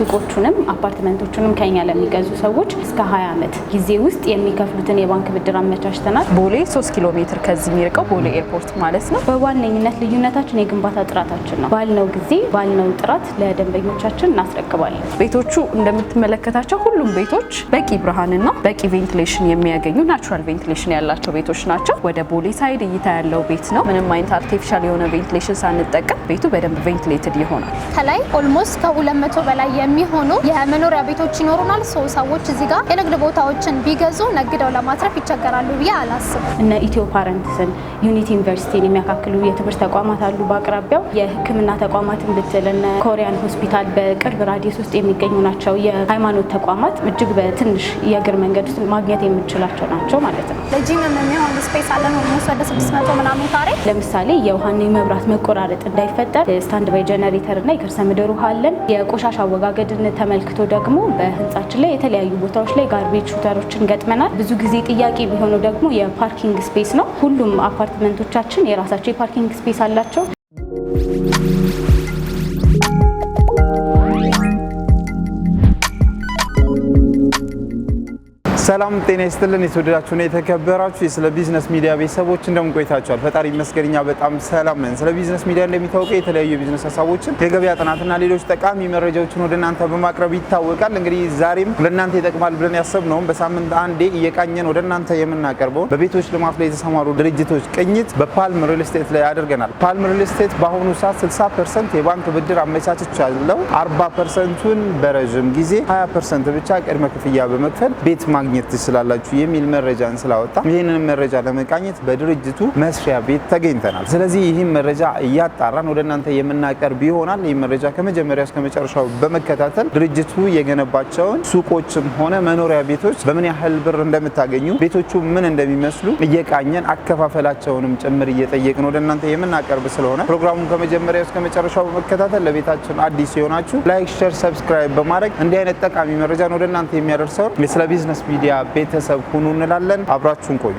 ሱቆቹንም አፓርትመንቶቹንም ከኛ ለሚገዙ ሰዎች እስከ 20 ዓመት ጊዜ ውስጥ የሚከፍሉትን የባንክ ብድር አመቻችተናል። ቦሌ 3 ኪሎ ሜትር ከዚህ የሚርቀው ቦሌ ኤርፖርት ማለት ነው። በዋነኝነት ልዩነታችን የግንባታ ጥራታችን ነው። ባልነው ጊዜ ባልነው ጥራት ለደንበኞቻችን እናስረክባለን። ቤቶቹ እንደምትመለከታቸው ሁሉም ቤቶች በቂ ብርሃንና በቂ ቬንቲሌሽን የሚያገኙ ናቹራል ቬንቲሌሽን ያላቸው ቤቶች ናቸው። ወደ ቦሌ ሳይድ እይታ ያለው ቤት ነው። ምንም አይነት አርቲፊሻል የሆነ ቬንቲሌሽን ሳንጠቀም ቤቱ በደንብ ቬንቲሌትድ ይሆናል። ከላይ ኦልሞስት ከ200 በላይ የሚሆኑ የመኖሪያ ቤቶች ይኖሩናል። ሰዎች እዚህ ጋር የንግድ ቦታዎችን ቢገዙ ነግደው ለማትረፍ ይቸገራሉ ብዬ አላስብም። እነ ኢትዮ ፓረንትስን ዩኒቲ ዩኒቨርሲቲን የሚያካክሉ የትምህርት ተቋማት አሉ በአቅራቢያው። የሕክምና ተቋማትን ብትል እነ ኮሪያን ሆስፒታል በቅርብ ራዲየስ ውስጥ የሚገኙ ናቸው። የሃይማኖት ተቋማት እጅግ በትንሽ የእግር መንገድ ውስጥ ማግኘት የምንችላቸው ናቸው ማለት ነው። ለጂምም የሚሆን ስፔስ አለን። ኦልሞስት ወደ 600 ምናምን ካሬ። ለምሳሌ የውሃና የመብራት መቆራረጥ እንዳይፈጠር ስታንድ ባይ ጀነሬተር እና የከርሰ ምድር ውሃ አለን። የቆሻሻ አወጋገድን ተመልክቶ ደግሞ በህንጻችን ላይ የተለያዩ ቦታዎች ላይ ጋርቤጅ ሹተሮችን ገጥመናል። ብዙ ጊዜ ጥያቄ ቢሆነው ደግሞ የፓርኪንግ ስፔስ ነው። ሁሉም አፓርትመንቶቻችን የራሳቸው የፓርኪንግ ስፔስ አላቸው። ሰላም ጤና ይስጥልን። የተወደዳችሁና የተከበራችሁ ስለ ቢዝነስ ሚዲያ ቤተሰቦች እንደምን ቆይታችኋል? ፈጣሪ ይመስገን እኛ በጣም ሰላም ነን። ስለ ቢዝነስ ሚዲያ እንደሚታወቀው የተለያዩ የቢዝነስ ሀሳቦችን፣ የገበያ ጥናትና ሌሎች ጠቃሚ መረጃዎችን ወደ እናንተ በማቅረብ ይታወቃል። እንግዲህ ዛሬም ለእናንተ ይጠቅማል ብለን ያሰብነውን በሳምንት አንዴ እየቃኘን ወደ እናንተ የምናቀርበውን በቤቶች ልማት ላይ የተሰማሩ ድርጅቶች ቅኝት በፓልም ሪል ስቴት ላይ አድርገናል። ፓልም ሪል ስቴት በአሁኑ ሰዓት 60% የባንክ ብድር አመቻችቻለሁ፣ 40%ቱን በረዥም ጊዜ 20% ብቻ ቅድመ ክፍያ በመክፈል ቤት ማግኘት ትችላላችሁ የሚል መረጃን ስላወጣ ይህንን መረጃ ለመቃኘት በድርጅቱ መስሪያ ቤት ተገኝተናል። ስለዚህ ይህን መረጃ እያጣራን ወደ እናንተ የምናቀርብ ይሆናል። ይህ መረጃ ከመጀመሪያ እስከ መጨረሻው በመከታተል ድርጅቱ የገነባቸውን ሱቆችም ሆነ መኖሪያ ቤቶች በምን ያህል ብር እንደምታገኙ፣ ቤቶቹ ምን እንደሚመስሉ እየቃኘን አከፋፈላቸውንም ጭምር እየጠየቅን ወደ እናንተ የምናቀርብ ስለሆነ ፕሮግራሙን ከመጀመሪያ እስከ መጨረሻው በመከታተል ለቤታችን አዲስ የሆናችሁ ላይክ፣ ሼር፣ ሰብስክራይብ በማድረግ እንዲህ አይነት ጠቃሚ መረጃን ወደ እናንተ የሚያደርሰውን ስለ ቢዝነስ ሚዲያ ቤተሰብ ሁኑ እንላለን። አብራችሁን ቆዩ።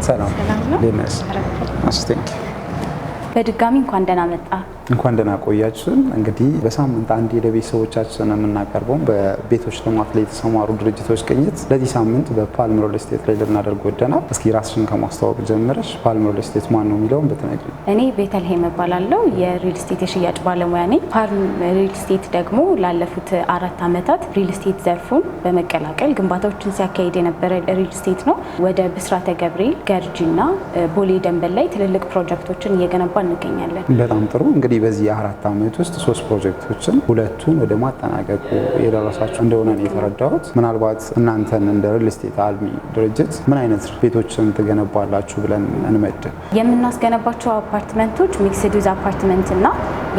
ሰላም ሌነስ አስቴንክ በድጋሚ እንኳን ደህና መጣ። እንኳን ደህና ቆያችሁን። እንግዲህ በሳምንት አንድ ለቤተሰቦቻችን የምናቀርበው በቤቶች ልማት ላይ የተሰማሩ ድርጅቶች ቅኝት ለዚህ ሳምንት በፓልም ሪል ስቴት ላይ ልናደርግ ወደናል። እስኪ ራስሽን ከማስተዋወቅ ጀምረሽ ፓልም ሪል ስቴት ማን ነው የሚለውን ብትነግሪኝ። እኔ ቤተልሔም እባላለሁ። የሪል ስቴት የሽያጭ ባለሙያ ነኝ። ፓልም ሪል ስቴት ደግሞ ላለፉት 4 ዓመታት ሪል ስቴት ዘርፉን በመቀላቀል ግንባታዎችን ሲያካሂድ የነበረ ሪል ስቴት ነው። ወደ ብስራተ ገብርኤል፣ ገርጂና ቦሌ ደንበል ላይ ትልልቅ ፕሮጀክቶችን እየገነባ እንገኛለን። በጣም ጥሩ። እንግዲህ በዚህ 4 ዓመት ውስጥ 3 ፕሮጀክቶችን 2ቱን ወደ ማጠናቀቁ የደረሳችሁ እንደሆነ ነው የተረዳሁት። ምናልባት እናንተን እንደ ሪል ስቴት አልሚ ድርጅት ምን አይነት ቤቶችን ትገነባላችሁ ብለን እንመድብ? የምናስገነባቸው አፓርትመንቶች ሚክስድ ዩዝ አፓርትመንት እና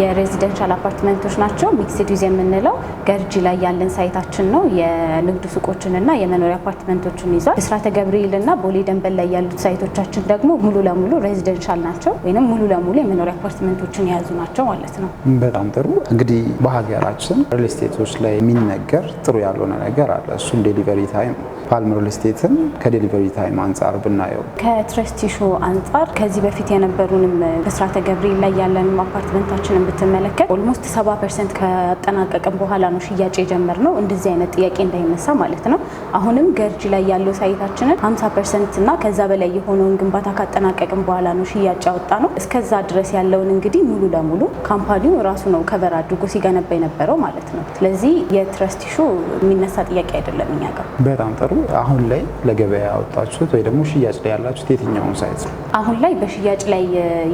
የሬዚደንሻል አፓርትመንቶች ናቸው። ሚክስድ ዩዝ የምንለው ገርጂ ላይ ያለን ሳይታችን ነው። የንግድ ሱቆችንና የመኖሪያ አፓርትመንቶችን ይዟል። ብስራተ ገብርኤልና ቦሌ ደንበል ላይ ያሉት ሳይቶቻችን ደግሞ ሙሉ ለሙሉ ሬዚደንሻል ናቸው ወይም ሙሉ ለሙሉ የመኖሪያ አፓርትመንቶችን የያዙ ናቸው ማለት ነው። በጣም ጥሩ። እንግዲህ በሀገራችን ሪል ስቴቶች ላይ የሚነገር ጥሩ ያልሆነ ነገር አለ። እሱም ዴሊቨሪ ታይም። ፓልም ሪል ስቴትን ከዴሊቨሪ ታይም አንጻር ብናየው፣ ከትረስት ኢሹ አንጻር ከዚህ በፊት የነበሩንም ብስራተ ገብርኤል ላይ ያለንም አፓርትመንታችንን ብትመለከት ኦልሞስት 70% ካጠናቀቅን በኋላ ነው ሽያጭ የጀመርነው። እንደዚህ አይነት ጥያቄ እንዳይነሳ ማለት ነው። አሁንም ገርጂ ላይ ያለው ሳይታችንን 50% እና ከዛ በላይ የሆነውን ግንባታ ካጠናቀቅን በኋላ ነው ሽያጭ ያወጣ ነው። እስከዛ ድረስ ያለውን እንግዲህ ሙሉ ለሙሉ ካምፓኒው ራሱ ነው ከቨር አድርጎ ሲገነባ የነበረው ማለት ነው። ስለዚህ የትረስት ኢሹ የሚነሳ ጥያቄ አይደለም እኛ ጋር። በጣም ጥሩ። አሁን ላይ ለገበያ ያወጣችሁት ወይ ደግሞ ሽያጭ ላይ ያላችሁት የትኛውን ሳይት ነው? አሁን ላይ በሽያጭ ላይ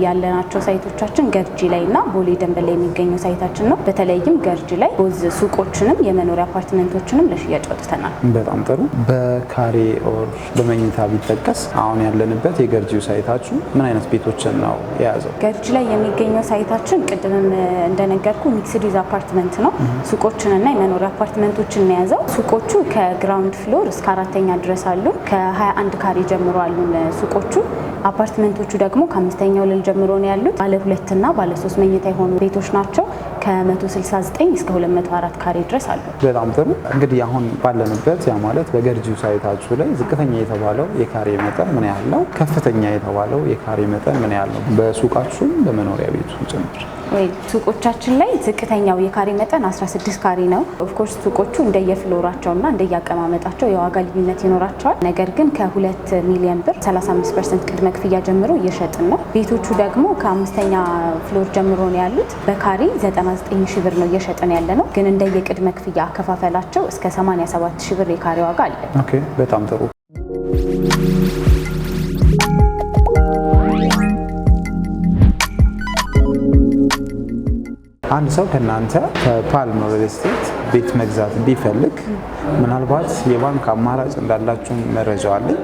ያለናቸው ሳይቶቻችን ገርጂ ላይ እና ቦሌ ደንበል ላይ የሚገኘው ሳይታችን ነው። በተለይም ገርጂ ላይ ቦዝ ሱቆችንም የመኖሪያ አፓርትመንቶችንም ለሽያጭ አውጥተናል። በጣም ጥሩ። በካሬ ኦር በመኝታ ቢጠቀስ አሁን ያለንበት የገርጂው ሳይታችሁ ምን አይነት ቤቶችን ነው የያዘው? ገርጂ ላይ የሚገኘው ሳይታችን ቅድምም እንደነገርኩ ሚክስድ ዩዝ አፓርትመንት ነው። ሱቆችንና የመኖሪያ አፓርትመንቶችን ነው የያዘው። ሱቆቹ ከግራውንድ ፍሎር እስከ 4ኛ ድረስ አሉ። ከ21 ካሬ ጀምሮ አሉን ሱቆቹ። አፓርትመንቶቹ ደግሞ ከ5ኛ ወለል ጀምሮ ነው ያሉት። ባለ 2 እና ባለ 3 መኝታ የሆኑ ቤቶች ናቸው። ከ169 እስከ 204 ካሬ ድረስ አሉ። በጣም ጥሩ። እንግዲህ አሁን ባለንበት ያ ማለት በገርጂው ሳይታችሁ ላይ ዝቅተኛ የተባለው የካሬ መጠን ምን ያህል ነው? ከፍተኛ የተባለው የካሬ መጠን ምን ያህል ነው? በሱቃችሁም በመኖሪያ ቤቱ ጭምር። ሱቆቻችን ላይ ዝቅተኛው የካሬ መጠን 16 ካሬ ነው። ኦፍኮርስ ሱቆቹ እንደየፍሎራቸውና እንደየአቀማመጣቸው የዋጋ ልዩነት ይኖራቸዋል። ነገር ግን ከ2 ሚሊዮን ብር 35% ቅድመ ክፍያ ጀምሮ እየሸጥን ነው። ቤቶቹ ደግሞ ከ5ኛ ፍሎር ጀምሮ ነው ያሉት። በካሬ 99 ሺህ ብር ነው እየሸጥን ያለ ነው። ግን እንደየቅድመ ክፍያ አከፋፈላቸው እስከ 87 ሺህ ብር የካሬ ዋጋ አለ። ኦኬ፣ በጣም ጥሩ። አንድ ሰው ከናንተ ከፓልም ሪል ስቴት ቤት መግዛት ቢፈልግ ምናልባት የባንክ አማራጭ እንዳላችሁ መረጃ አለኝ።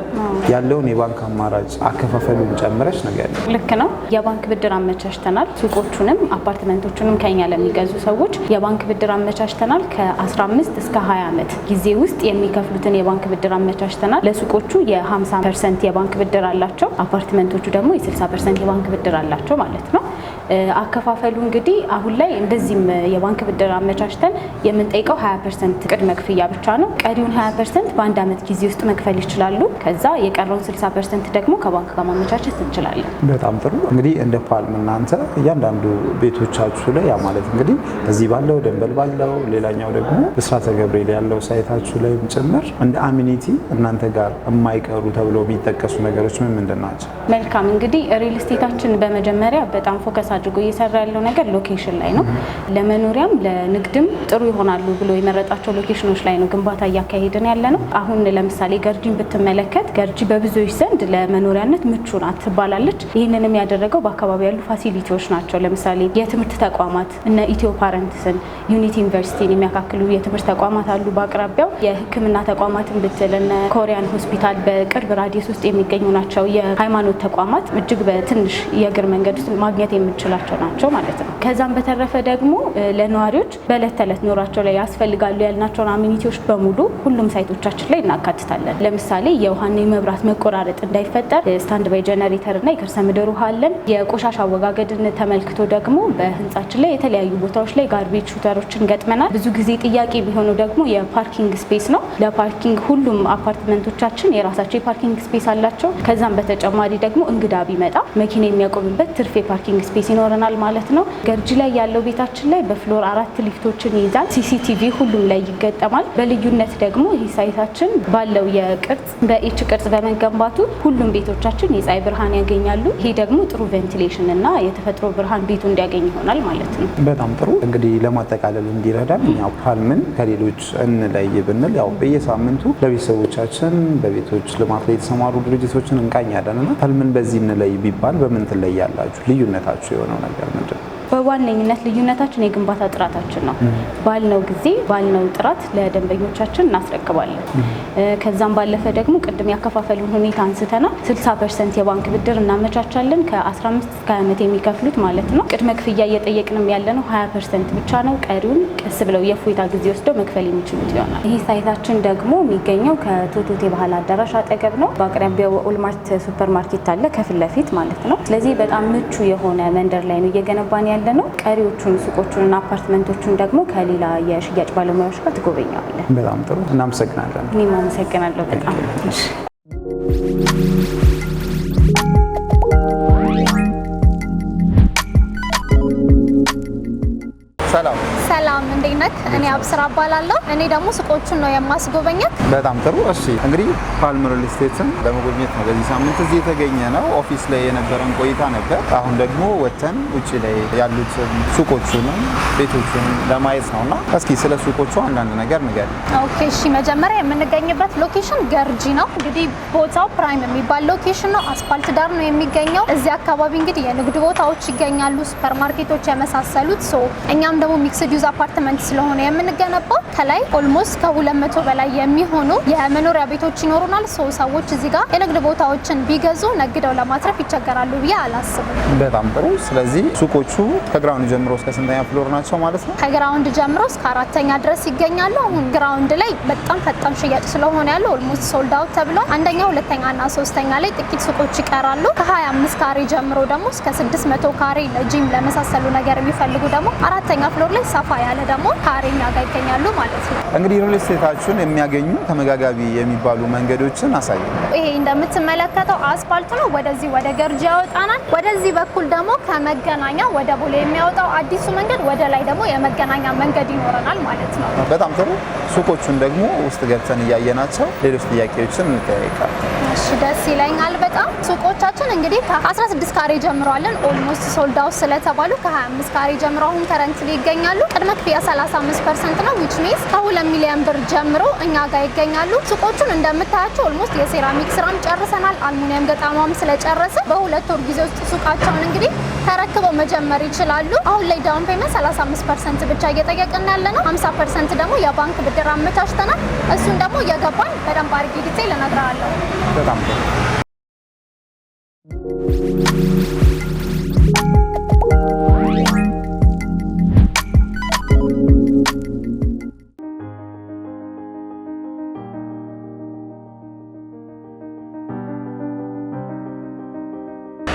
ያለውን የባንክ አማራጭ አከፋፈሉን ጨምረሽ ነገር ልክ ነው። የባንክ ብድር አመቻችተናል። ሱቆቹንም አፓርትመንቶቹንም ከኛ ለሚገዙ ሰዎች የባንክ ብድር አመቻችተናል። ከ15 እስከ 20 ዓመት ጊዜ ውስጥ የሚከፍሉትን የባንክ ብድር አመቻችተናል። ለሱቆቹ የ50% የባንክ ብድር አላቸው። አፓርትመንቶቹ ደግሞ የ60% የባንክ ብድር አላቸው ማለት ነው። አከፋፈሉ እንግዲህ አሁን ላይ እንደዚህም የባንክ ብድር አመቻችተን የምንጠይቀው 20% ቅድመ ክፍያ ብቻ ነው። ቀሪውን 20% በአንድ ዓመት ጊዜ ውስጥ መክፈል ይችላሉ። ከዛ የቀረውን 60% ደግሞ ከባንክ ጋር ማመቻቸት እንችላለን። በጣም ጥሩ። እንግዲህ እንደ ፓልም እናንተ እያንዳንዱ ቤቶቻችሁ ላይ ያ ማለት እንግዲህ እዚህ ባለው ደንበል ባለው ሌላኛው ደግሞ ብስራተ ገብርኤል ያለው ሳይታችሁ ላይ ጭምር እንደ አሚኒቲ እናንተ ጋር የማይቀሩ ተብለው የሚጠቀሱ ነገሮች ምንድን ናቸው? መልካም። እንግዲህ ሪል ስቴታችን በመጀመሪያ በጣም ፎከስ አድርጎ እየሰራ ያለው ነገር ሎኬሽን ላይ ነው። ለመኖሪያም ለንግድም ጥሩ ይሆናሉ ብሎ የመረጣቸው ሎኬሽኖች ላይ ነው ግንባታ እያካሄድን ያለ ነው። አሁን ለምሳሌ ገርጂን ብትመለከት ገርጂ በብዙዎች ዘንድ ለመኖሪያነት ምቹ ናት ትባላለች። ይህንንም ያደረገው በአካባቢ ያሉ ፋሲሊቲዎች ናቸው። ለምሳሌ የትምህርት ተቋማት እነ ኢትዮ ፓረንትስን፣ ዩኒቲ ዩኒቨርሲቲን የሚያካክሉ የትምህርት ተቋማት አሉ በአቅራቢያው። የሕክምና ተቋማትን ብትል እነ ኮሪያን ሆስፒታል በቅርብ ራዲየስ ውስጥ የሚገኙ ናቸው። የሃይማኖት ተቋማት እጅግ በትንሽ የእግር መንገድ ውስጥ ማግኘት የምንችላቸው ናቸው ማለት ነው። ከዛም በተረፈ ደግሞ ለነዋሪዎች በዕለት ተዕለት ኖራቸው ላይ ያስፈልጋሉ ያልናቸውን አሚኒቲዎች በሙሉ ሁሉም ሳይቶቻችን ላይ እናካትታለን። ለምሳሌ የውሃና የመብራት መቆራረጥ እንዳይፈጠር ስታንድ ባይ ጀነሬተር እና የከርሰ ምድር ውሃ አለን። የቆሻሻ አወጋገድን ተመልክቶ ደግሞ በህንጻችን ላይ የተለያዩ ቦታዎች ላይ ጋርቤጅ ሹተሮችን ገጥመናል። ብዙ ጊዜ ጥያቄ የሚሆነው ደግሞ የፓርኪንግ ስፔስ ነው። ለፓርኪንግ ሁሉም አፓርትመንቶቻችን የራሳቸው የፓርኪንግ ስፔስ አላቸው። ከዛም በተጨማሪ ደግሞ እንግዳ ቢመጣ መኪና የሚያቆምበት ትርፍ የፓርኪንግ ስፔስ ይኖረናል ማለት ነው። ገርጂ ላይ ያለው ቤታችን ላይ በፍሎር 4 ሊፍቶችን ይይዛል። ሲሲቲቪ ሁሉም ላይ ይገጠማል። በልዩነት ደግሞ ይህ ሳይታችን ባለው የቅርጽ በኤች ቅርጽ በመገንባቱ ሁሉም ቤቶቻችን የፀሐይ ብርሃን ያገኛሉ። ይሄ ደግሞ ጥሩ ቬንቲሌሽን እና የተፈጥሮ ብርሃን ቤቱ እንዲያገኝ ይሆናል ማለት ነው። በጣም ጥሩ። እንግዲህ ለማጠቃለል እንዲረዳን ያው ፓልምን ከሌሎች እንለይ ብንል ያው በየሳምንቱ ለቤተሰቦቻችን በቤቶች ልማት ላይ የተሰማሩ ድርጅቶችን እንቃኛለን እና ፓልምን በዚህ እንለይ ቢባል በምን ትለያላችሁ? ልዩነታችሁ የሆነው ነገር ምንድን ነው? በዋነኝነት ልዩነታችን የግንባታ ጥራታችን ነው። ባልነው ጊዜ ባልነው ጥራት ለደንበኞቻችን እናስረክባለን። ከዛም ባለፈ ደግሞ ቅድም ያከፋፈሉን ሁኔታ አንስተናል። 60% የባንክ ብድር እናመቻቻለን። ከ15 እስከ 20 ዓመት የሚከፍሉት ማለት ነው። ቅድመ ክፍያ እየጠየቅንም ያለነው 20% ብቻ ነው። ቀሪውን ቀስ ብለው የእፎይታ ጊዜ ወስደው መክፈል የሚችሉት ይሆናል። ይህ ሳይታችን ደግሞ የሚገኘው ከቶቶቴ ባህል አዳራሽ አጠገብ ነው። በአቅራቢያው ኦልማርት ሱፐር ማርኬት አለ ከፊት ለፊት ማለት ነው። ስለዚህ በጣም ምቹ የሆነ መንደር ላይ ነው እየገነባን ያለ ነው። ቀሪዎቹን ሱቆቹንና አፓርትመንቶቹን ደግሞ ከሌላ የሽያጭ ባለሙያዎች ጋር ትጎበኛዋለን። በጣም ጥሩ፣ እናመሰግናለን። እኔም አመሰግናለሁ በጣም። ሰላም ሰላም፣ እንዴት ነህ? እኔ አብስራ እባላለሁ። እኔ ደግሞ ሱቆቹን ነው የማስጎበኘት። በጣም ጥሩ። እሺ እንግዲህ ፓልም ሪል ስቴትን ለመጎብኘት ነው በዚህ ሳምንት እዚህ የተገኘ ነው። ኦፊስ ላይ የነበረን ቆይታ ነበር። አሁን ደግሞ ወተን ውጭ ላይ ያሉትን ሱቆቹንም ቤቶቹንም ለማየት ነውና እስኪ ስለ ሱቆቹ አንዳንድ ነገር ንገሪ። ኦኬ እሺ፣ መጀመሪያ የምንገኝበት ሎኬሽን ገርጂ ነው። እንግዲህ ቦታው ፕራይም የሚባል ሎኬሽን ነው። አስፋልት ዳር ነው የሚገኘው። እዚህ አካባቢ እንግዲህ የንግድ ቦታዎች ይገኛሉ፣ ሱፐር ማርኬቶች የመሳሰሉት። እኛም ደግሞ ሚክስድ ዩዝ አፓርትመንት ስለሆነ የምንገነባው ከላይ ኦልሞስት ከ200 በላይ የሚሆኑ የመኖሪያ ቤቶች ይኖሩናል። ሰዎች እዚህ ጋር የንግድ ቦታዎችን ቢገዙ ነግደው ለማትረፍ ይቸገራሉ ብዬ አላስብም። በጣም ጥሩ። ስለዚህ ሱቆቹ ከግራውንድ ጀምሮ እስከ ስንተኛ ፍሎር ናቸው ማለት ነው? ከግራውንድ ጀምሮ እስከ 4ኛ ድረስ ይገኛሉ። አሁን ግራውንድ ላይ በጣም ፈጣን ሽያጭ ስለሆነ ያለው ኦልሞስት ሶልድ አውት ተብሏል። አንደኛ፣ ሁለተኛ እና ሶስተኛ ላይ ጥቂት ሱቆች ይቀራሉ። ከ25 ካሬ ጀምሮ ደግሞ እስከ 600 ካሬ ለጂም ለመሳሰሉ ነገር የሚፈልጉ ደግሞ 4ኛ ፍሎር ላይ ሰፋ ያለ ደግሞ ካሬኛ ጋር ይገኛሉ ማለት ነው። እንግዲህ ሪል ስቴታችሁን የሚያገኙ ተመጋጋቢ የሚባሉ መንገዶችን አሳዩ። ይሄ እንደምትመለከተው አስፋልት ነው። ወደዚህ ወደ ገርጂ ያወጣናል። ወደዚህ በኩል ደግሞ ከመገናኛ ወደ ቦሌ የሚያወጣው አዲሱ መንገድ፣ ወደ ላይ ደግሞ የመገናኛ መንገድ ይኖረናል ማለት ነው። በጣም ጥሩ። ሱቆቹን ደግሞ ውስጥ ገብተን እያየናቸው ሌሎች ጥያቄዎችን እንጠያይቃለን። እሺ፣ ደስ ይለኛል በጣም። ሱቆቻችን እንግዲህ ከ16 ካሬ ጀምሯለን። ኦልሞስት ሶልድ አውት ስለተባሉ ከ25 ካሬ ጀምሮ አሁን ከረንትሊ ይገኛሉ። ቅድመ ክፍያ 35% ነው which means ከ2 ሚሊዮን ብር ጀምሮ እኛ ጋር ይገኛሉ። ሱቆቹን እንደምታያቸው ኦልሞስት የሴራሚክ ስራም ጨርሰናል። አልሙኒየም ገጣማም ስለጨረሰ በ2 ወር ጊዜ ውስጥ ሱቃቸውን እንግዲህ ተረክበው መጀመር ይችላሉ። አሁን ላይ ዳውን ፔመንት 35% ብቻ እየጠየቅን ያለ ነው። 50% ደግሞ የባንክ ብድር አመቻችተናል። እሱን ደግሞ እየገባን በደንብ አድርጌ ዲቴይል እነግርሃለሁ። በጣም ጥሩ።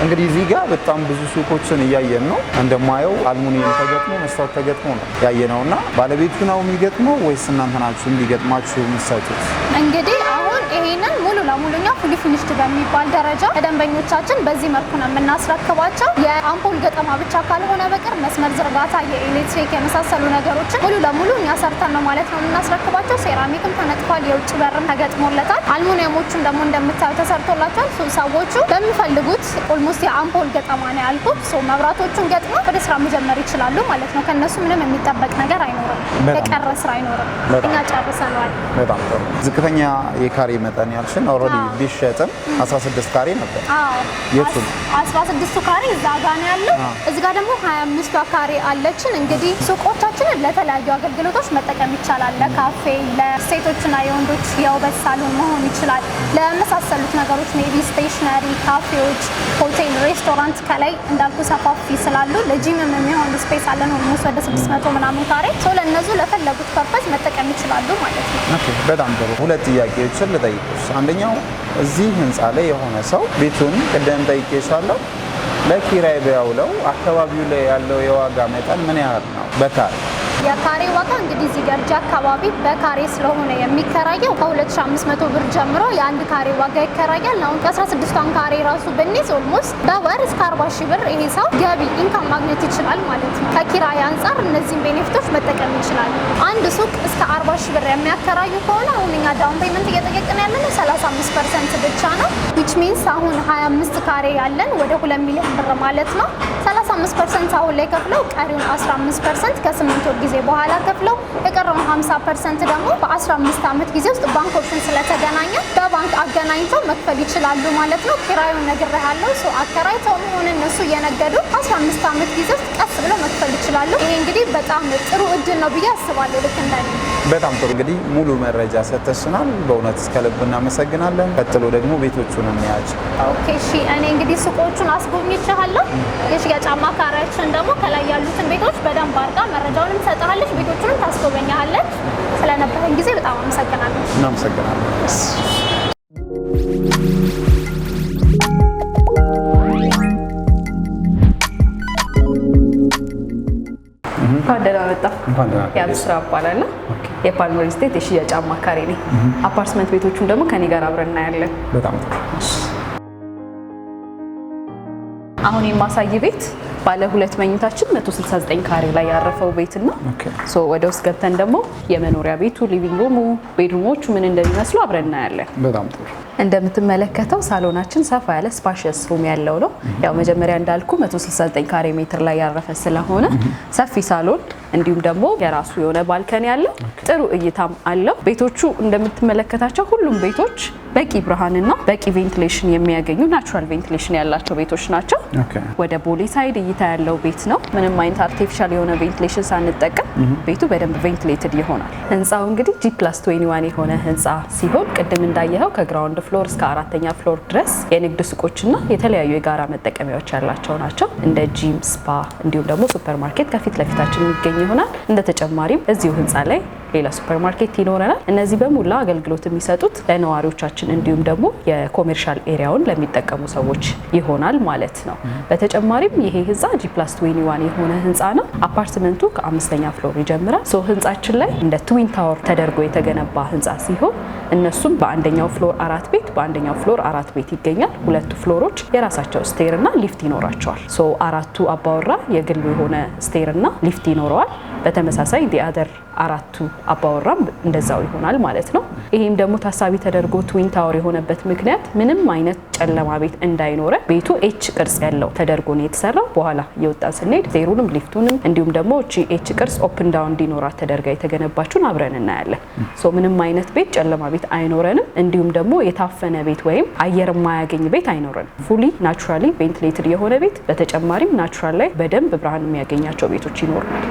እንግዲህ እዚህ ጋር በጣም ብዙ ሱቆችን እያየን ነው። እንደማየው አልሙኒየም ተገጥሞ መስታወት ተገጥሞ ነው ያየነውና ባለቤቱ ነው የሚገጥመው ወይስ እናንተ ናችሁ እንዲገጥማችሁ የምትሰጡት? እንግዲህ አሁን ይሄንን ሙሉ ለሙሉ እኛ ፉሊ ፊኒሽድ በሚባል ደረጃ ለደንበኞቻችን በዚህ መልኩ ነው የምናስረክባቸው። የአምፖል ገጠማ ብቻ ካልሆነ በቀር መስመር ዝርጋታ፣ የኤሌክትሪክ የመሳሰሉ ነገሮችን ሙሉ ለሙሉ እኛ ሰርተን ነው ማለት ነው የምናስረክባቸው። ሴራሚክም ተነጥፏል፣ የውጭ በርም ተገጥሞለታል። አልሙኒየሞቹም ደግሞ እንደምታዩ ተሰርቶላቸዋል። ሰዎቹ በሚፈልጉት ኦልሞስት የአምፖል ገጠማ ነው ያልኩት። መብራቶቹን ገጥሞ ወደ ስራ መጀመር ይችላሉ ማለት ነው። ከነሱ ምንም የሚጠበቅ ነገር አይኖርም፣ የቀረ ስራ አይኖርም። እኛ ጨርሰናል። በጣም ጥሩ። ዝቅተኛ የካሬ መጠን ያልሽን ኦልሬዲ ቢሸጥም 16 ካሬ ነበር። የቱ 16 ካሬ እዛ ጋር ነው ያለው። እዚህ ጋር ደግሞ 25 ካሬ አለችን። እንግዲህ ሱቆቻችንን ለተለያዩ አገልግሎቶች መጠቀም ይቻላል። ለካፌ፣ ለሴቶችና የወንዶች የውበት ሳሎን መሆን ይችላል። ለመሳሰሉት ነገሮች ሜቢ ስቴሽነሪ፣ ካፌዎች፣ ሆቴል፣ ሬስቶራንት ከላይ እንዳልኩ ሰፋፊ ስላሉ ለጂምም የሚሆን ስፔስ አለን። ኦልሞስት ወደ 600 ምናምን ካሬ ለእነሱ ለፈለጉት ፐርፐዝ መጠቀም ይችላሉ ማለት ነው። ኦኬ፣ በጣም ጥሩ። ሁለት ጥያቄዎችን ልጠይቅሽ። አንደኛው እዚህ ህንፃ ላይ የሆነ ሰው ቤቱን ቅድም ጠይቄሻለሁ ለኪራይ ቢያውለው አካባቢው ላይ ያለው የዋጋ መጠን ምን ያህል ነው በካሬ? የካሬ ዋጋ እንግዲህ እዚህ ገርጂ አካባቢ በካሬ ስለሆነ የሚከራየው ከ2500 ብር ጀምሮ የአንድ ካሬ ዋጋ ይከራያል። አሁን ከ16ቷን ካሬ ራሱ ብንይዝ ኦልሞስት በወር እስከ 40 ሺህ ብር ይሄ ሰው ገቢ ኢንካም ማግኘት ይችላል ማለት ነው። ከኪራይ አንጻር እነዚህን ቤኔፊቶች መጠቀም ይችላል። አንድ ሱቅ እስከ 40 ሺህ ብር የሚያከራዩ ከሆነ አሁን እኛ ዳውን ፔመንት እየጠየቅን ያለነው 35% ብቻ ነው which means አሁን 25 ካሬ ያለን ወደ 2 ሚሊዮን ብር ማለት ነው። 35% አሁን ላይ ከፍለው ቀሪውን 15% ከ8 ወር ጊዜ በኋላ ከፍለው የቀረውን 50% ደግሞ በ15 ዓመት ጊዜ ውስጥ ባንኮችን ስለተገናኘ በባንክ አገናኝተው መክፈል ይችላሉ ማለት ነው። ኪራዩን ነግሬሃለሁ። አከራይተው ሆነ እነሱ እየነገዱ 15 ዓመት ጊዜ ውስጥ ቀስ ብለው መክፈል ይችላሉ። ይሄ እንግዲህ በጣም ጥሩ እድል ነው ብዬ አስባለሁ። ልክ እንደኔ በጣም ጥሩ። እንግዲህ ሙሉ መረጃ ሰጥተሽናል። በእውነት እስከልብ እናመሰግናለን። ቀጥሎ ደግሞ ቤቶቹን እንያቸው። ኦኬ፣ እሺ። እኔ እንግዲህ ሱቆቹን አስጎብኝቻለሁ። የሽያጭ አማካሪያችን ደግሞ ከላይ ያሉትን ቤቶች በደንብ አድርጋ መረጃውንም ሰጥሃለች፣ ቤቶቹንም ታስጎበኛለች። ስለነበረን ጊዜ በጣም አመሰግናለሁ። እናመሰግናለን። እንኳን ደህና መጣ። የአብስራ እባላለሁ። የፓልም ሪል ስቴት የሽያጭ አማካሪ ነኝ። አፓርትመንት ቤቶቹን ደግሞ ከኔ ጋር አብረን እናያለን። በጣም ጥሩ። አሁን የማሳይ ቤት ባለ 2 መኝታችን 169 ካሬ ላይ ያረፈው ቤት ነው። ወደ ውስጥ ገብተን ደግሞ የመኖሪያ ቤቱ ሊቪንግ ሩሙ፣ ቤድሩሞቹ ምን እንደሚመስሉ አብረን እናያለን። በጣም ጥሩ። እንደምትመለከተው ሳሎናችን ሰፋ ያለ ስፓሽየስ ሩም ያለው ነው። ያው መጀመሪያ እንዳልኩ 169 ካሬ ሜትር ላይ ያረፈ ስለሆነ ሰፊ ሳሎን እንዲሁም ደግሞ የራሱ የሆነ ባልከኒ ያለው ጥሩ እይታም አለው። ቤቶቹ እንደምትመለከታቸው ሁሉም ቤቶች በቂ ብርሃንና በቂ ቬንቲሌሽን የሚያገኙ ናቹራል ቬንቲሌሽን ያላቸው ቤቶች ናቸው። ወደ ቦሌ ሳይድ እይታ ያለው ቤት ነው። ምንም አይነት አርቲፊሻል የሆነ ቬንቲሌሽን ሳንጠቀም ቤቱ በደንብ ቬንቲሌትድ ይሆናል። ህንጻው እንግዲህ G+21 የሆነ ህንጻ ሲሆን ቅድም እንዳየኸው ከግራውንድ ፍሎር እስከ 4ኛ ፍሎር ድረስ የንግድ ሱቆችና የተለያዩ የጋራ መጠቀሚያዎች ያላቸው ናቸው። እንደ ጂም፣ ስፓ እንዲሁም ደግሞ ሱፐርማርኬት ከፊት ለፊታችን የሚገኝ ይሆናል። እንደ ተጨማሪም እዚሁ ህንጻ ላይ ሌላ ሱፐርማርኬት ይኖረናል። እነዚህ በሙላ አገልግሎት የሚሰጡት ለነዋሪዎቻችን እንዲሁም ደግሞ የኮሜርሻል ኤሪያውን ለሚጠቀሙ ሰዎች ይሆናል ማለት ነው። በተጨማሪም ይሄ ህንጻ G+21 የሆነ ህንጻ ነው። አፓርትመንቱ ከ5ኛ ፍሎር ይጀምራል። ህንጻችን ላይ እንደ ትዊን ታወር ተደርጎ የተገነባ ህንጻ ሲሆን እነሱም በአንደኛው ፍሎር 4 ቤት በአንደኛው ፍሎር 4 ቤት ይገኛል። ሁለቱ ፍሎሮች የራሳቸው ስቴር እና ሊፍት ይኖራቸዋል። አራቱ አባወራ የግሉ የሆነ ስቴር እና ሊፍት ይኖረዋል። በተመሳሳይ ዲአደር አራቱ አባወራም እንደዛው ይሆናል ማለት ነው። ይሄም ደግሞ ታሳቢ ተደርጎ ትዊን ታወር የሆነበት ምክንያት ምንም አይነት ጨለማ ቤት እንዳይኖረ ቤቱ ኤች ቅርጽ ያለው ተደርጎ ነው የተሰራው። በኋላ እየወጣን ስንሄድ ስቴሩንም ሊፍቱንም እንዲሁም ደግሞ ኤች ቅርጽ ኦፕን ዳውን እንዲኖራት ተደርጋ የተገነባችሁን አብረን እናያለን። ምንም አይነት ቤት ጨለማ ቤት አይኖረንም። እንዲሁም ደግሞ የታፈነ ቤት ወይም አየር የማያገኝ ቤት አይኖረንም። ፉሊ ናቹራሊ ቬንቲሌትድ የሆነ ቤት፣ በተጨማሪም ናቹራል ላይ በደንብ ብርሃን የሚያገኛቸው ቤቶች ይኖሩናል።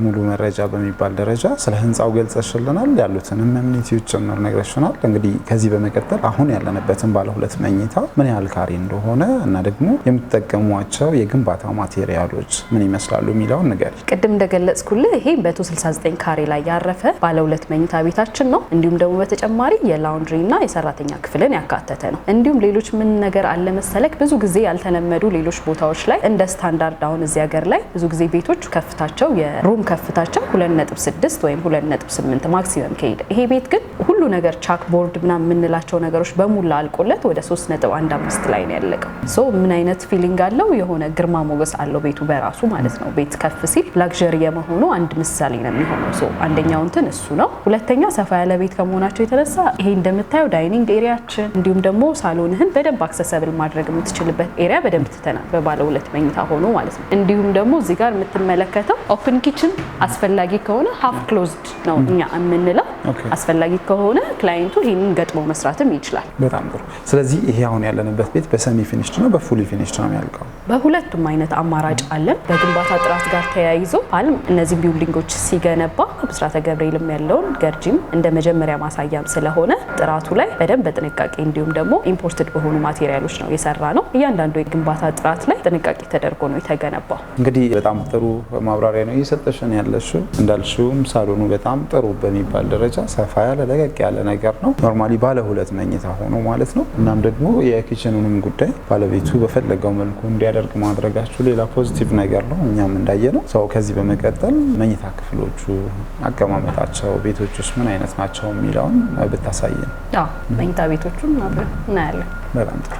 ሙሉ መረጃ በሚባል ደረጃ ስለ ህንጻው ገልጸሽልናል። ያሉትንም አሚኒቲዎች ጭምር ነግረሽናል። እንግዲህ ከዚህ በመቀጠል አሁን ያለንበትን ባለ 2 መኝታ ምን ያህል ካሬ እንደሆነ እና ደግሞ የምትጠቀሟቸው የግንባታ ማቴሪያሎች ምን ይመስላሉ የሚለውን ንገሪ። ቅድም እንደገለጽኩልህ ይሄ 169 ካሬ ላይ ያረፈ ባለ 2 መኝታ ቤታችን ነው። እንዲሁም ደግሞ በተጨማሪ የላውንድሪ እና የሰራተኛ ክፍልን ያካተተ ነው። እንዲሁም ሌሎች ምን ነገር አለ መሰለክ፣ ብዙ ጊዜ ያልተለመዱ ሌሎች ቦታዎች ላይ እንደ ስታንዳርድ አሁን እዚህ ሀገር ላይ ብዙ ጊዜ ቤቶች ከፍታቸው የሩም ከፍታቸው 2.6 ወይም 2.8 ማክሲመም ከሄደ፣ ይሄ ቤት ግን ሁሉ ነገር ቻክ ቦርድ ምናምን የምንላቸው ነገሮች በሙላ አልቆለት ወደ 3.15 ላይ ነው ያለቀው። ምን አይነት ፊሊንግ አለው? የሆነ ግርማ ሞገስ አለው ቤቱ በራሱ ማለት ነው። ቤት ከፍ ሲል ላክዠሪ የመሆኑ አንድ ምሳሌ ነው የሚሆነው። አንደኛው እንትን እሱ ነው። ሁለተኛ ሰፋ ያለ ቤት ከመሆናቸው የተነሳ ይሄ እንደምታየው ዳይኒንግ ኤሪያችን እንዲሁም ደግሞ ሳሎንህን በደንብ አክሰሰብል ማድረግ የምትችልበት ኤሪያ በደንብ ትተናል፣ በባለ 2 መኝታ ሆኖ ማለት ነው። እንዲሁም ደግሞ እዚህ ጋር የምትመለከተው ኦፕን ኪችን አስፈላጊ ከሆነ ሃፍ ክሎዝድ ነው እኛ የምንለው። አስፈላጊ ከሆነ ክላይንቱ ይሄንን ገጥሞ መስራትም ይችላል። በጣም ጥሩ። ስለዚህ ይሄ አሁን ያለንበት ቤት በሰሚ ፊኒሽድ ነው በፉሊ ፊኒሽድ ነው የሚያልቀው? በሁለቱም አይነት አማራጭ አለን። በግንባታ ጥራት ጋር ተያይዞ አልም እነዚህ ቢልዲንጎች ሲገነባ ብስራተ ገብርኤልም ያለውን ገርጂም እንደ መጀመሪያ ማሳያም ስለሆነ ጥራቱ ላይ በደንብ በጥንቃቄ እንዲሁም ደግሞ ኢምፖርትድ በሆኑ ማቴሪያሎች ነው የሰራ ነው። እያንዳንዱ የግንባታ ጥራት ላይ ጥንቃቄ ተደርጎ ነው የተገነባው። እንግዲህ በጣም ጥሩ ማብራሪያ ነው እየሰጠሽን ያለሽው። እንዳልሽውም ሳሎኑ በጣም ጥሩ በሚባል ደረጃ ሰፋ ያለ ለቀቅ ያለ ነገር ነው። ኖርማሊ ባለ 2 መኝታ ሆኖ ማለት ነው። እናም ደግሞ የኪችኑንም ጉዳይ ባለቤቱ በፈለገው መልኩ እንዲያደርግ ማድረጋችሁ ሌላ ፖዚቲቭ ነገር ነው። እኛም እንዳየ ነው ሰው። ከዚህ በመቀጠል መኝታ ክፍሎቹ አቀማመጣቸው፣ ቤቶች ውስጥ ምን አይነት ናቸው የሚለውን ብታሳየን። መኝታ ቤቶቹን አብረን እናያለን። በጣም ጥሩ።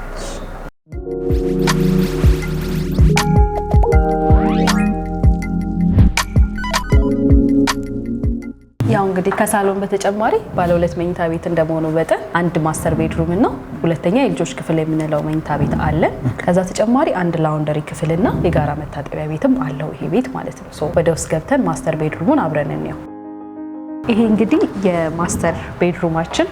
ያው እንግዲህ ከሳሎን በተጨማሪ ባለ 2 መኝታ ቤት እንደመሆኑ መጠን አንድ ማስተር ቤድሩም እና ሁለተኛ የልጆች ክፍል የምንለው መኝታ ቤት አለ። ከዛ ተጨማሪ አንድ ላውንደሪ ክፍልና የጋራ መታጠቢያ ቤትም አለው ይሄ ቤት ማለት ነው። ወደ ውስጥ ገብተን ማስተር ቤድሩሙን አብረን እንየው። ይሄ እንግዲህ የማስተር ቤድሩማችን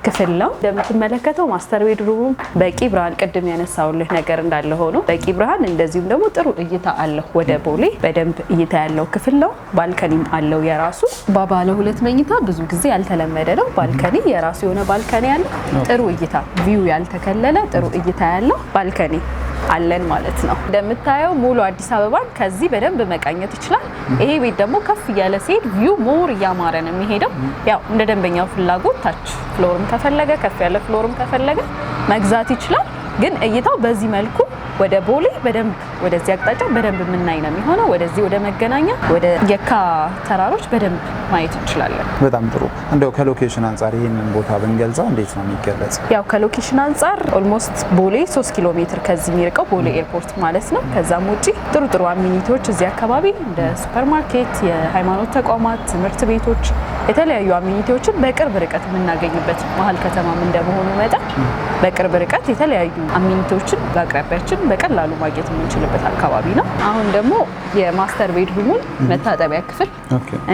ክፍል ነው። እንደምትመለከተው ማስተር ቤድሩም በቂ ብርሃን፣ ቅድም ያነሳውልህ ነገር እንዳለ ሆኖ በቂ ብርሃን እንደዚሁም ደግሞ ጥሩ እይታ አለው። ወደ ቦሌ በደንብ እይታ ያለው ክፍል ነው። ባልከኒም አለው የራሱ። ባለ 2 መኝታ ብዙ ጊዜ ያልተለመደ ነው። ባልከኒ የራሱ የሆነ ባልከኒ ያለው ጥሩ እይታ፣ ቪው ያልተከለለ ጥሩ እይታ ያለው ባልከኒ አለን ማለት ነው። እንደምታየው ሙሉ አዲስ አበባን ከዚህ በደንብ መቃኘት ይችላል። ይሄ ቤት ደግሞ ከፍ እያለ ሲሄድ ቪው ሞር እያማረ ነው የሚሄደው። ያው እንደ ደንበኛው ፍላጎት ታች ፍሎርም ከፈለገ ከፍ ያለ ፍሎርም ከፈለገ መግዛት ይችላል። ግን እይታው በዚህ መልኩ ወደ ቦሌ በደንብ ወደዚህ አቅጣጫ በደንብ የምናይ ነው የሚሆነው። ወደዚህ ወደ መገናኛ ወደ የካ ተራሮች በደንብ ማየት እንችላለን። በጣም ጥሩ። እንደው ከሎኬሽን አንጻር ይሄንን ቦታ ብንገልጸው እንዴት ነው የሚገለጽ? ያው ከሎኬሽን አንጻር ኦልሞስት ቦሌ 3 ኪሎ ሜትር ከዚህ የሚርቀው ቦሌ ኤርፖርት ማለት ነው። ከዛም ውጪ ጥሩ አሚኒቲዎች እዚህ አካባቢ እንደ ሱፐርማርኬት፣ የሃይማኖት ተቋማት፣ ትምህርት ቤቶች፣ የተለያዩ አሚኒቲዎችን በቅርብ ርቀት የምናገኝበት መሀል ከተማም እንደመሆኑ መጠን በቅርብ ርቀት የተለያዩ አሚኒቲዎችን በአቅራቢያችን በቀላሉ ማግኘት የምንችልበት አካባቢ ነው። አሁን ደግሞ የማስተር ቤድሩሙን መታጠቢያ ክፍል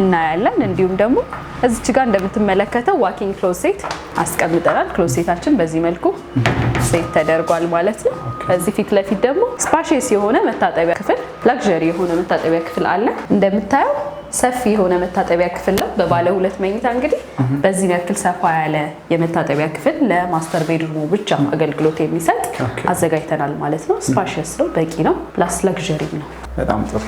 እናያለን። እንዲሁም ደግሞ እዚች ጋር እንደምትመለከተው ዋኪንግ ክሎሴት አስቀምጠናል። ክሎሴታችን በዚህ መልኩ ሴት ተደርጓል ማለት ነው። እዚህ ፊት ለፊት ደግሞ ስፓሺየስ የሆነ መታጠቢያ ክፍል፣ ላግዠሪ የሆነ መታጠቢያ ክፍል አለ። እንደምታየው ሰፊ የሆነ መታጠቢያ ክፍል ነው። በባለ 2 መኝታ እንግዲህ በዚህ ያክል ሰፋ ያለ የመታጠቢያ ክፍል ለማስተር ቤድሩሙ ብቻ አገልግሎት የሚሰጥ አዘጋጅተናል ማለት ነው። ስፓሺየስ ነው፣ በቂ ነው፣ ፕላስ ላግዠሪ ነው። በጣም ጥሩ።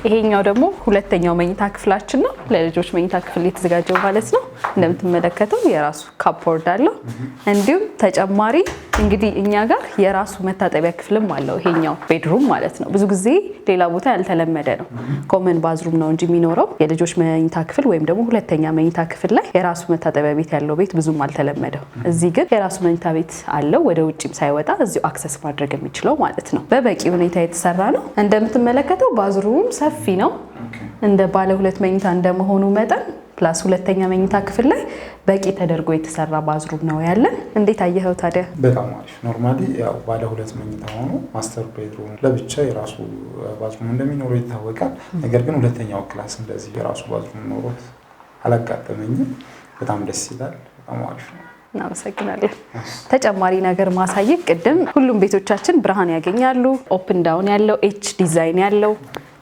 ይሄኛው ደግሞ ሁለተኛው መኝታ ክፍላችን ነው። ለልጆች መኝታ ክፍል የተዘጋጀው ማለት ነው። እንደምትመለከተው የራሱ ካፖርድ አለው። እንዲሁም ተጨማሪ እንግዲህ እኛ ጋር የራሱ መታጠቢያ ክፍልም አለው ይሄኛው ቤድሩም ማለት ነው። ብዙ ጊዜ ሌላ ቦታ ያልተለመደ ነው። ኮመን ባዝሩም ነው እንጂ የሚኖረው የልጆች መኝታ ክፍል ወይም ደግሞ ሁለተኛ መኝታ ክፍል ላይ የራሱ መታጠቢያ ቤት ያለው ቤት ብዙም አልተለመደው። እዚህ ግን የራሱ መኝታ ቤት አለው። ወደ ውጭም ሳይወጣ እዚሁ አክሰስ ማድረግ የሚችለው ማለት ነው። በበቂ ሁኔታ የተሰራ ነው። እንደምትመለከተው ባዝሩም ሰፊ ነው። እንደ ባለ 2 መኝታ እንደመሆኑ መጠን ፕላስ ሁለተኛ መኝታ ክፍል ላይ በቂ ተደርጎ የተሰራ ባዝሩም ነው ያለን። እንዴት አየኸው ታዲያ? በጣም አሪፍ። ኖርማሊ ያው ባለ 2 መኝታ ሆኖ ማስተር ቤድሩም ለብቻ የራሱ ባዝሩም እንደሚኖረው ይታወቃል። ነገር ግን ሁለተኛው ክላስ እንደዚህ የራሱ ባዝሩም ኖሮት አላጋጠመኝም። በጣም ደስ ይላል። በጣም አሪፍ ነው። እናመሰግናለን። ተጨማሪ ነገር ማሳየት ቅድም ሁሉም ቤቶቻችን ብርሃን ያገኛሉ። ኦፕን ዳውን ያለው ኤች ዲዛይን ያለው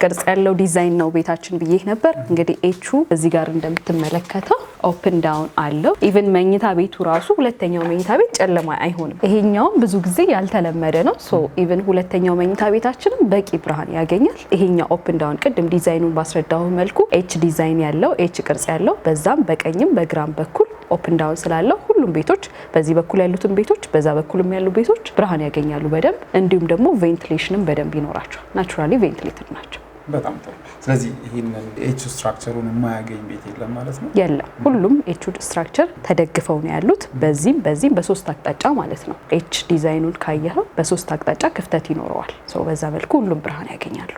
ቅርጽ ያለው ዲዛይን ነው ቤታችን ብዬ ነበር። እንግዲህ ኤቹ እዚህ ጋር እንደምትመለከተው ኦፕን ዳውን አለው። ኢቭን መኝታ ቤቱ ራሱ ሁለተኛው መኝታ ቤት ጨለማ አይሆንም። ይሄኛውም ብዙ ጊዜ ያልተለመደ ነው። ሶ ኢቭን ሁለተኛው መኝታ ቤታችንም በቂ ብርሃን ያገኛል። ይሄኛው ኦፕን ዳውን ቅድም ዲዛይኑን ባስረዳው መልኩ ኤች ዲዛይን ያለው ኤች ቅርጽ ያለው በዛም በቀኝም በግራም በኩል ኦፕን ዳውን ስላለው ሁሉም ቤቶች በዚህ በኩል ያሉትን ቤቶች በዛ በኩልም ያሉ ቤቶች ብርሃን ያገኛሉ በደንብ። እንዲሁም ደግሞ ቬንቲሌሽንም በደንብ ይኖራቸዋል። ናቹራሊ ቬንቲሌትድ ናቸው። በጣም ጥሩ። ስለዚህ ይህንን ኤች ስትራክቸሩን የማያገኝ ቤት የለም ማለት ነው? የለም። ሁሉም ኤች ስትራክቸር ተደግፈው ነው ያሉት። በዚህም በ3 አቅጣጫ ማለት ነው። ኤች ዲዛይኑን ካየኸው በ3 አቅጣጫ ክፍተት ይኖረዋል። በዛ መልኩ ሁሉም ብርሃን ያገኛሉ።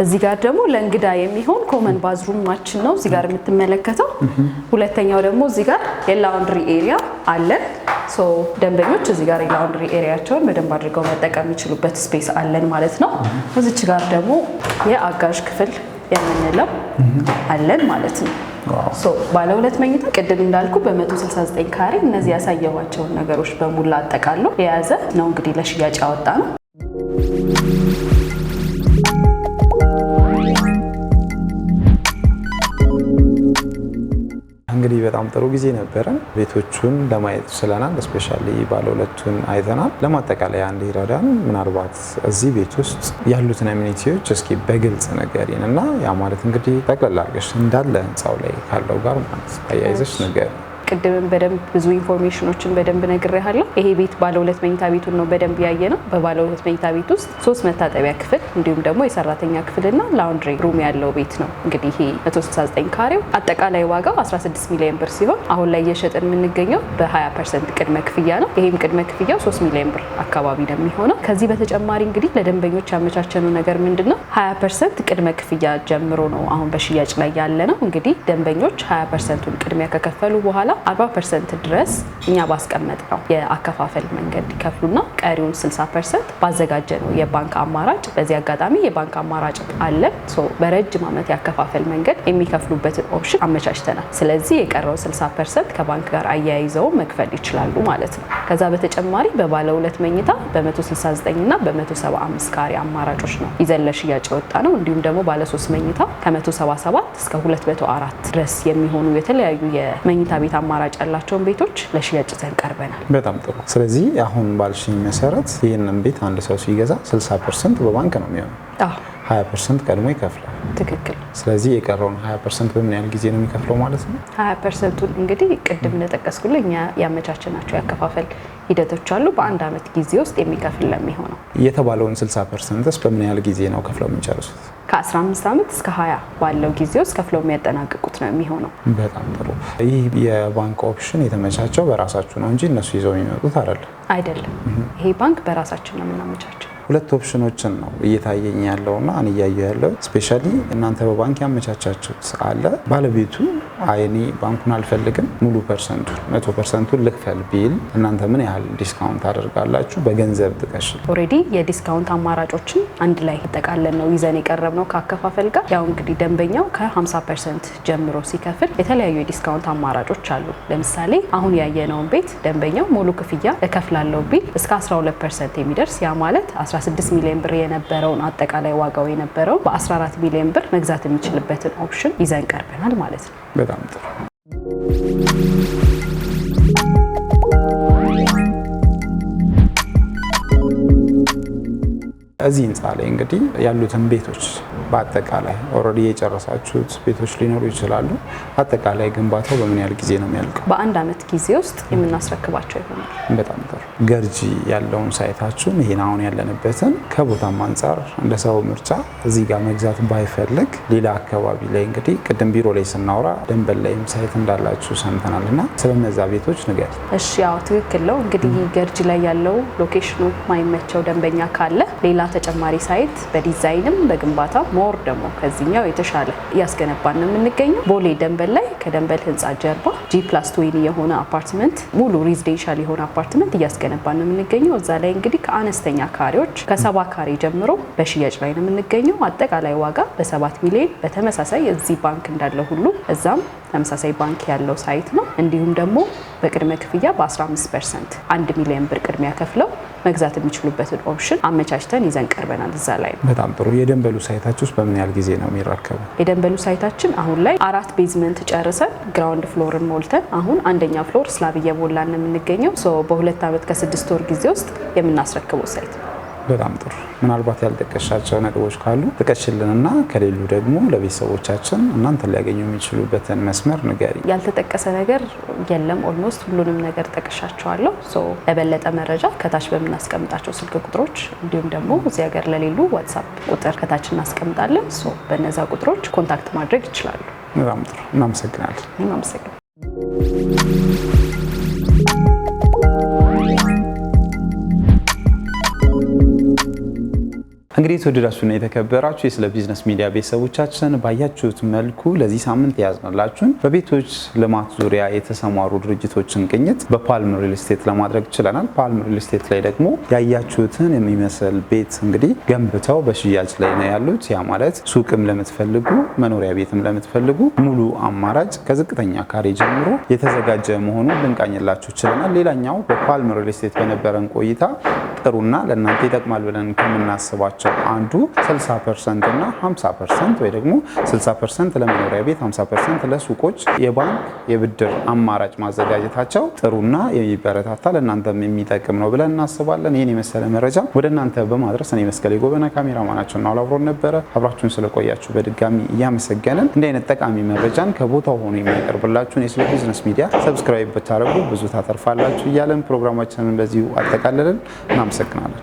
እዚህ ጋር ደግሞ ለእንግዳ የሚሆን ኮመን ባዝሩማችን ነው እዚህ ጋር የምትመለከተው። ሁለተኛው ደግሞ እዚህ ጋር የላውንድሪ ኤሪያ አለን። ደንበኞች እዚህ ጋር የላውንድሪ ኤሪያቸውን በደንብ አድርገው መጠቀም የሚችሉበት ስፔስ አለን ማለት ነው። እዚች ጋር ደግሞ የአጋዥ ክፍል የምንለው አለን ማለት ነው። ባለ 2 መኝታ ቅድም እንዳልኩ በ169 ካሬ እነዚህ ያሳየኋቸውን ነገሮች በሙላ አጠቃሎ የያዘ ነው እንግዲህ ለሽያጭ ያወጣ ነው። እንግዲህ በጣም ጥሩ ጊዜ ነበረ። ቤቶቹን ለማየት ችለናል። ስፔሻሊ ባለ 2ቱን አይተናል። ለማጠቃለያ እንዲረዳን ምናልባት እዚህ ቤት ውስጥ ያሉትን አሚኒቲዎች እስኪ በግልጽ ንገሪን እና ያ ማለት እንግዲህ ጠቅላላ አድርገሽ እንዳለ ህንፃው ላይ ካለው ጋር ማለት አያይዘሽ ንገሪን። ቅድም በደንብ ብዙ ኢንፎርሜሽኖችን በደንብ ነግሬሃለሁ። ይሄ ቤት ባለ 2 መኝታ ቤቱን ነው በደንብ ያየ ነው። በባለ 2 መኝታ ቤት ውስጥ 3 መታጠቢያ ክፍል እንዲሁም ደግሞ የሰራተኛ ክፍልና ላውንድሪ ሩም ያለው ቤት ነው። እንግዲህ ይሄ 169 ካሬው አጠቃላይ ዋጋው 16 ሚሊዮን ብር ሲሆን አሁን ላይ እየሸጥን የምንገኘው በ20% ቅድመ ክፍያ ነው። ይሄም ቅድመ ክፍያው 3 ሚሊዮን ብር አካባቢ ነው የሚሆነው። ከዚህ በተጨማሪ እንግዲህ ለደንበኞች ያመቻቸነው ነገር ምንድነው 20% ቅድመ ክፍያ ጀምሮ ነው አሁን በሽያጭ ላይ ያለ ነው። እንግዲህ ደንበኞች 20%ቱን ቅድሚያ ከከፈሉ በኋላ 40% ድረስ እኛ ባስቀመጥ ነው የአከፋፈል መንገድ ይከፍሉና ቀሪውን 60% ባዘጋጀ ነው የባንክ አማራጭ። በዚህ አጋጣሚ የባንክ አማራጭ አለ። በረጅም ዓመት ያከፋፈል መንገድ የሚከፍሉበትን ኦፕሽን አመቻችተናል። ስለዚህ የቀረው 60% ከባንክ ጋር አያይዘው መክፈል ይችላሉ ማለት ነው። ከዛ በተጨማሪ በባለ 2 መኝታ በ169 እና በ175 ካሬ አማራጮች ነው ይዘን ለሽያጭ የወጣ ነው። እንዲሁም ደግሞ ባለ 3 መኝታ ከ177 እስከ 204 ድረስ የሚሆኑ የተለያዩ የመኝታ ቤት አማራጭ ያላቸውን ቤቶች ለሽያጭ ይዘን ቀርበናል። በጣም ጥሩ። ስለዚህ አሁን ባልሽኝ መሰረት ይህንን ቤት አንድ ሰው ሲገዛ 60% በባንክ ነው የሚሆነው? 20% ቀድሞ ይከፍላል። ትክክል። ስለዚህ የቀረውን 20% በምን ያህል ጊዜ ነው የሚከፍለው ማለት ነው? 20%ቱን እንግዲህ ቅድም እንደጠቀስኩልህ እኛ ያመቻቸናቸው ያከፋፈል ሂደቶች አሉ። በአንድ አመት ጊዜ ውስጥ የሚከፍል ለሚሆነው የተባለውን 60%ስ በምን ያህል ጊዜ ነው ከፍለው የሚጨርሱት? ከ15 ዓመት እስከ 20 ባለው ጊዜ ውስጥ ከፍለው የሚያጠናቅቁት ነው የሚሆነው። በጣም ጥሩ። ይህ የባንክ ኦፕሽን የተመቻቸው በራሳችሁ ነው እንጂ እነሱ ይዘው የሚመጡት አይደለም። ይሄ ባንክ በራሳችን ነው የምናመቻቸው። ሁለት ኦፕሽኖችን ነው እየታየኝ ያለውና እኔ እያየሁ ያለው ስፔሻሊ እናንተ በባንክ ያመቻቻችሁት አለ። ባለቤቱ አይኔ ባንኩን አልፈልግም ሙሉ ፐርሰንቱን 100%ቱን ልክፈል ቢል እናንተ ምን ያህል ዲስካውንት አደርጋላችሁ? በገንዘብ ጥቀሽ። ኦሬዲ የዲስካውንት አማራጮችን አንድ ላይ ተጠቃለን ነው ይዘን የቀረብነው ከአከፋፈል ጋር። ያው እንግዲህ ደንበኛው ከ50% ጀምሮ ሲከፍል የተለያዩ የዲስካውንት አማራጮች አሉ። ለምሳሌ አሁን ያየነውን ቤት ደንበኛው ሙሉ ክፍያ እከፍላለሁ ቢል እስከ 12% የሚደርስ ያ ማለት 16 ሚሊዮን ብር የነበረውን አጠቃላይ ዋጋው የነበረው በ14 ሚሊዮን ብር መግዛት የሚችልበትን ኦፕሽን ይዘን ቀርበናል ማለት ነው። በጣም ጥሩ። እዚህ ህንፃ ላይ እንግዲህ ያሉትን ቤቶች በአጠቃላይ ኦልሬዲ የጨረሳችሁት ቤቶች ሊኖሩ ይችላሉ። አጠቃላይ ግንባታው በምን ያህል ጊዜ ነው የሚያልቀው? በአንድ አመት ጊዜ ውስጥ የምናስረክባቸው ይሆናል። በጣም ጥሩ። ገርጂ ያለውን ሳይታችሁን ይሄን አሁን ያለንበትን ከቦታም አንጻር እንደ ሰው ምርጫ እዚህ ጋር መግዛት ባይፈልግ ሌላ አካባቢ ላይ እንግዲህ ቅድም ቢሮ ላይ ስናወራ ደንበል ላይም ሳይት እንዳላችሁ ሰምተናል እና ስለነዛ ቤቶች ንገሪ። እሺ፣ ያው ትክክል ነው። እንግዲህ ገርጂ ላይ ያለው ሎኬሽኑ ማይመቸው ደንበኛ ካለ ሌላ ተጨማሪ ሳይት በዲዛይንም በግንባታ ሞር ደግሞ ከዚህኛው የተሻለ እያስገነባን ነው የምንገኘው። ቦሌ ደንበል ላይ ከደንበል ህንፃ ጀርባ G+20 የሆነ አፓርትመንት ሙሉ ሬዚደንሻል የሆነ አፓርትመንት እያስገነባን ነው የምንገኘው። እዛ ላይ እንግዲህ ከአነስተኛ ካሬዎች ከ70 ካሬ ጀምሮ በሽያጭ ላይ ነው የምንገኘው። አጠቃላይ ዋጋ በ7 ሚሊዮን በተመሳሳይ እዚህ ባንክ እንዳለው ሁሉ እዛም ተመሳሳይ ባንክ ያለው ሳይት ነው። እንዲሁም ደግሞ በቅድመ ክፍያ በ15% 1 ሚሊዮን ብር ቅድሚያ ከፍለው መግዛት የሚችሉበትን ኦፕሽን አመቻችተን ይዘን ቀርበናል እዛ ላይ። በጣም ጥሩ። የደንበሉ ሳይታችሁ በምን ያህል ጊዜ ነው የሚረከቡ? የደንበሉ ሳይታችን አሁን ላይ 4 ቤዝመንት ጨርሰን ግራውንድ ፍሎርን ሞልተን አሁን አንደኛ ፍሎር ስላብ እየሞላን ነው የምንገኘው። በ2 ዓመት ከ6 ወር ጊዜ ውስጥ የምናስረክበው ሳይት ነው። በጣም ጥሩ። ምናልባት ያልጠቀሻቸው ነጥቦች ካሉ ጥቀሽልንና ከሌሉ ደግሞ ለቤተሰቦቻችን እናንተ ሊያገኙ የሚችሉበትን መስመር ንገሪ። ያልተጠቀሰ ነገር የለም። ኦልሞስት ሁሉንም ነገር ጠቅሻቸዋለሁ። ለበለጠ መረጃ ከታች በምናስቀምጣቸው ስልክ ቁጥሮች እንዲሁም ደግሞ እዚህ ሀገር ለሌሉ ዋትሳፕ ቁጥር ከታች እናስቀምጣለን። በነዛ ቁጥሮች ኮንታክት ማድረግ ይችላሉ። በጣም ጥሩ። እናመሰግናለን። እናመሰግናለን። እንግዲህ የተወደዳችሁና የተከበራችሁ የስለ ቢዝነስ ሚዲያ ቤተሰቦቻችን ባያችሁት መልኩ ለዚህ ሳምንት ያዝንላችሁን በቤቶች ልማት ዙሪያ የተሰማሩ ድርጅቶችን ቅኝት በፓልም ሪል ስቴት ለማድረግ ችለናል። ፓልም ሪል ስቴት ላይ ደግሞ ያያችሁትን የሚመስል ቤት እንግዲህ ገንብተው በሽያጭ ላይ ነው ያሉት። ያ ማለት ሱቅም ለምትፈልጉ መኖሪያ ቤትም ለምትፈልጉ ሙሉ አማራጭ ከዝቅተኛ ካሬ ጀምሮ የተዘጋጀ መሆኑን ልንቃኝላችሁ ችለናል። ሌላኛው በፓልም ሪል ስቴት በነበረን ቆይታ ጥሩና ለእናንተ ይጠቅማል ብለን ከምናስባቸው አንዱ 60% እና 50% ወይ ደግሞ 60% ለመኖሪያ ቤት 50% ለሱቆች የባንክ የብድር አማራጭ ማዘጋጀታቸው ጥሩና የሚበረታታ ለእናንተም የሚጠቅም ነው ብለን እናስባለን። ይህን የመሰለ መረጃ ወደ እናንተ በማድረስ እኔ መስቀሌ ጎበና ካሜራማናችን ነው አብሮን ነበረ። አብራችሁን ስለቆያችሁ በድጋሚ እያመሰገንን እንዲህ አይነት ጠቃሚ መረጃን ከቦታው ሆኖ የሚያቀርብላችሁን የስለ ቢዝነስ ሚዲያ ሰብስክራይብ ብታደርጉ ብዙ ታተርፋላችሁ እያለን ፕሮግራማችንን በዚሁ አጠቃለልን። እናመሰግናለን።